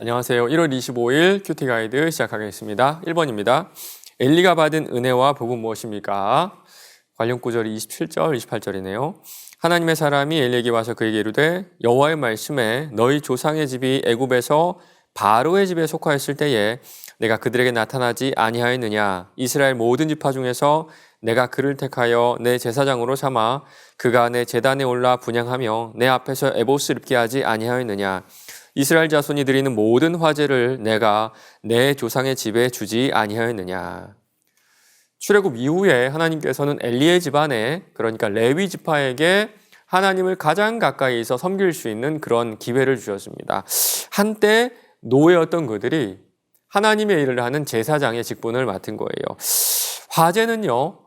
안녕하세요. 1월 25일 큐티 가이드 시작하겠습니다. 1번입니다. 엘리가 받은 은혜와 복은 무엇입니까? 관련 구절이 27절, 28절이네요. 하나님의 사람이 엘리에게 와서 그에게 이르되 여호와의 말씀에 너희 조상의 집이 애굽에서 바로의 집에 속하였을 때에 내가 그들에게 나타나지 아니하였느냐? 이스라엘 모든 지파 중에서 내가 그를 택하여 내 제사장으로 삼아 그가 내 제단에 올라 분향하며 내 앞에서 에봇을 입게 하지 아니하였느냐? 이스라엘 자손이 드리는 모든 화제를 내가 내 조상의 집에 주지 아니하였느냐? 출애굽 이후에 하나님께서는 엘리의 집안에, 그러니까 레위 지파에게 하나님을 가장 가까이서 섬길 수 있는 그런 기회를 주셨습니다. 한때 노예였던 그들이 하나님의 일을 하는 제사장의 직분을 맡은 거예요. 화제는요,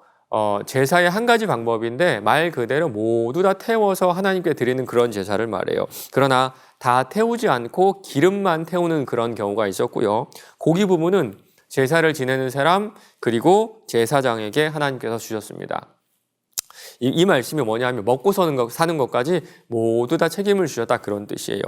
제사의 한 가지 방법인데 말 그대로 모두 다 태워서 하나님께 드리는 그런 제사를 말해요. 그러나 다 태우지 않고 기름만 태우는 그런 경우가 있었고요. 고기 부분은 제사를 지내는 사람 그리고 제사장에게 하나님께서 주셨습니다. 이 말씀이 뭐냐면 먹고 사는 것까지 모두 다 책임을 주셨다, 그런 뜻이에요.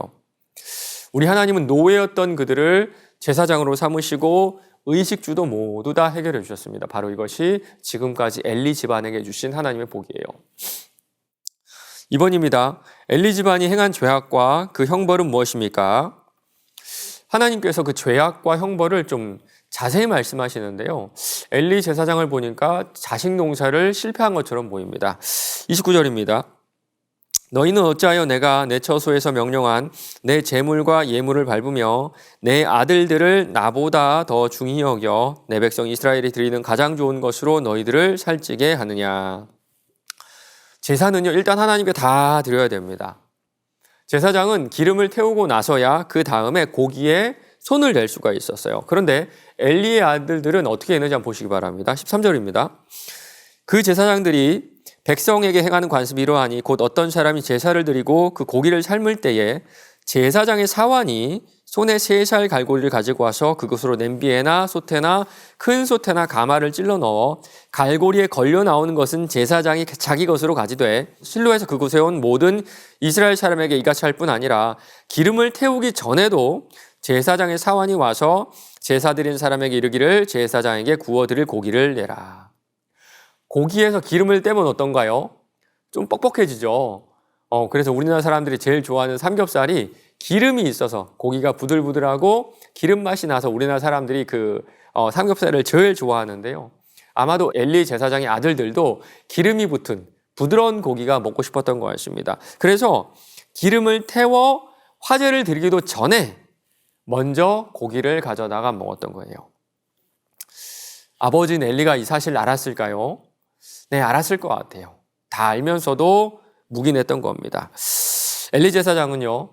우리 하나님은 노예였던 그들을 제사장으로 삼으시고 의식주도 모두 다 해결해 주셨습니다. 바로 이것이 지금까지 엘리 집안에게 주신 하나님의 복이에요. 2번입니다. 엘리 집안이 행한 죄악과 그 형벌은 무엇입니까? 하나님께서 그 죄악과 형벌을 좀 자세히 말씀하시는데요. 엘리 제사장을 보니까 자식 농사를 실패한 것처럼 보입니다. 29절입니다. 너희는 어찌하여 내가 내 처소에서 명령한 내 제물과 예물을 밟으며 내 아들들을 나보다 더 중히 여겨 내 백성 이스라엘이 드리는 가장 좋은 것으로 너희들을 살찌게 하느냐? 제사는요, 일단 하나님께 다 드려야 됩니다. 제사장은 기름을 태우고 나서야 그 다음에 고기에 손을 댈 수가 있었어요. 그런데 엘리의 아들들은 어떻게 했는지 한번 보시기 바랍니다. 13절입니다. 그 제사장들이 백성에게 행하는 관습이 이러하니 곧 어떤 사람이 제사를 드리고 그 고기를 삶을 때에 제사장의 사환이 손에 3살 갈고리를 가지고 와서 그것으로 냄비에나 솥에나 큰 솥에나 가마를 찔러 넣어 갈고리에 걸려 나오는 것은 제사장이 자기 것으로 가지되 실로에서 그곳에 온 모든 이스라엘 사람에게 이같이 할 뿐 아니라 기름을 태우기 전에도 제사장의 사환이 와서 제사 드린 사람에게 이르기를 제사장에게 구워드릴 고기를 내라. 고기에서 기름을 떼면 어떤가요? 좀 뻑뻑해지죠. 그래서 우리나라 사람들이 제일 좋아하는 삼겹살이 기름이 있어서 고기가 부들부들하고 기름 맛이 나서 우리나라 사람들이 삼겹살을 제일 좋아하는데요. 아마도 엘리 제사장의 아들들도 기름이 붙은 부드러운 고기가 먹고 싶었던 것 같습니다. 그래서 기름을 태워 화제를 드리기도 전에 먼저 고기를 가져다가 먹었던 거예요. 아버지는 엘리가 이 사실을 알았을까요? 네, 알았을 것 같아요. 다 알면서도 묵인했던 겁니다. 엘리 제사장은요,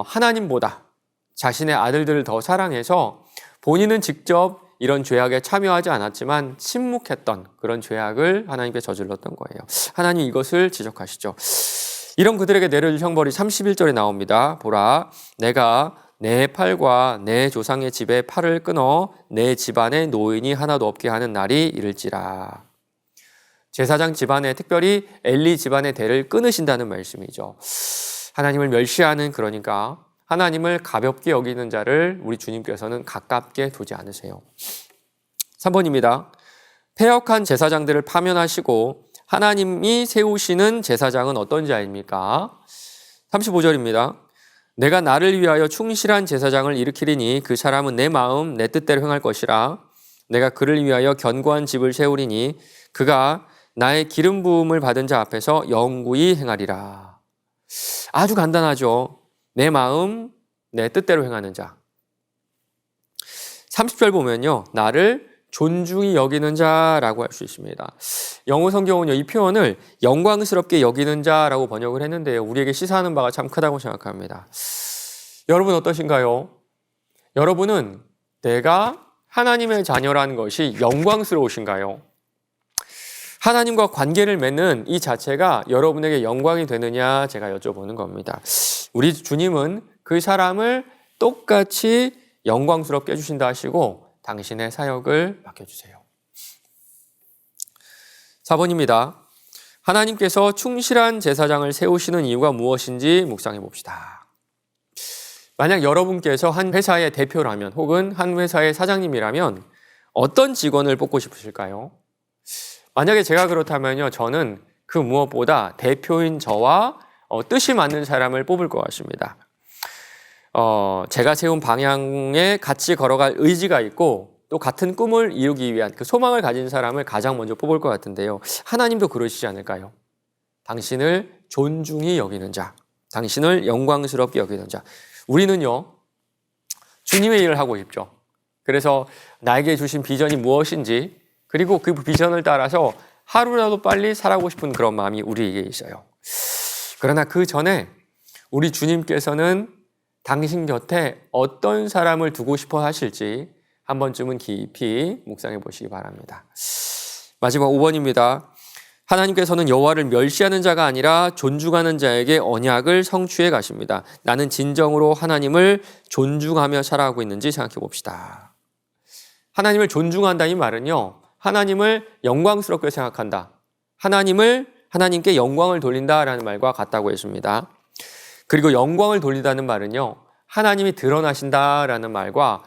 하나님보다 자신의 아들들을 더 사랑해서 본인은 직접 이런 죄악에 참여하지 않았지만 침묵했던 그런 죄악을 하나님께 저질렀던 거예요. 하나님 이것을 지적하시죠. 이런 그들에게 내려줄 형벌이 31절에 나옵니다. 보라, 내가 내 팔과 내 조상의 집에 팔을 끊어 내 집안에 노인이 하나도 없게 하는 날이 이를지라. 제사장 집안에, 특별히 엘리 집안의 대를 끊으신다는 말씀이죠. 하나님을 멸시하는, 그러니까 하나님을 가볍게 여기는 자를 우리 주님께서는 가깝게 두지 않으세요. 3번입니다. 패역한 제사장들을 파면하시고 하나님이 세우시는 제사장은 어떤 자입니까? 35절입니다. 내가 나를 위하여 충실한 제사장을 일으키리니 그 사람은 내 마음 내 뜻대로 행할 것이라. 내가 그를 위하여 견고한 집을 세우리니 그가 나의 기름 부음을 받은 자 앞에서 영구히 행하리라. 아주 간단하죠. 내 마음 내 뜻대로 행하는 자. 30절 보면요, 나를 존중히 여기는 자라고 할 수 있습니다. 영어 성경은요, 이 표현을 영광스럽게 여기는 자라고 번역을 했는데요, 우리에게 시사하는 바가 참 크다고 생각합니다. 여러분 어떠신가요? 여러분은 내가 하나님의 자녀라는 것이 영광스러우신가요? 하나님과 관계를 맺는 이 자체가 여러분에게 영광이 되느냐, 제가 여쭤보는 겁니다. 우리 주님은 그 사람을 똑같이 영광스럽게 해주신다 하시고 당신의 사역을 맡겨주세요. 4번입니다. 하나님께서 충실한 제사장을 세우시는 이유가 무엇인지 묵상해 봅시다. 만약 여러분께서 한 회사의 대표라면 혹은 한 회사의 사장님이라면 어떤 직원을 뽑고 싶으실까요? 만약에 제가 그렇다면요, 저는 그 무엇보다 대표인 저와 뜻이 맞는 사람을 뽑을 것 같습니다. 제가 세운 방향에 같이 걸어갈 의지가 있고 또 같은 꿈을 이루기 위한 그 소망을 가진 사람을 가장 먼저 뽑을 것 같은데요. 하나님도 그러시지 않을까요? 당신을 존중히 여기는 자, 당신을 영광스럽게 여기는 자. 우리는요, 주님의 일을 하고 싶죠. 그래서 나에게 주신 비전이 무엇인지, 그리고 그 비전을 따라서 하루라도 빨리 살아가고 싶은 그런 마음이 우리에게 있어요. 그러나 그 전에 우리 주님께서는 당신 곁에 어떤 사람을 두고 싶어 하실지 한 번쯤은 깊이 묵상해 보시기 바랍니다. 마지막 5번입니다. 하나님께서는 여호와를 멸시하는 자가 아니라 존중하는 자에게 언약을 성취해 가십니다. 나는 진정으로 하나님을 존중하며 살아가고 있는지 생각해 봅시다. 하나님을 존중한다 이 말은요, 하나님을 영광스럽게 생각한다, 하나님께 영광을 돌린다라는 말과 같다고 했습니다. 그리고 영광을 돌리다는 말은요, 하나님이 드러나신다라는 말과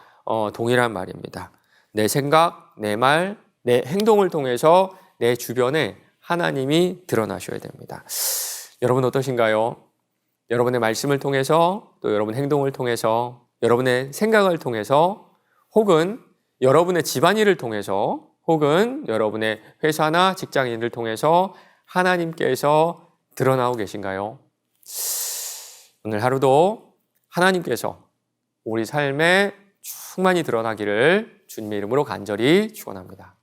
동일한 말입니다. 내 생각, 내 말, 내 행동을 통해서 내 주변에 하나님이 드러나셔야 됩니다. 여러분 어떠신가요? 여러분의 말씀을 통해서, 또 여러분의 행동을 통해서, 여러분의 생각을 통해서, 혹은 여러분의 집안일을 통해서, 혹은 여러분의 회사나 직장인을 통해서 하나님께서 드러나고 계신가요? 오늘 하루도 하나님께서 우리 삶에 충만히 드러나기를 주님의 이름으로 간절히 축원합니다.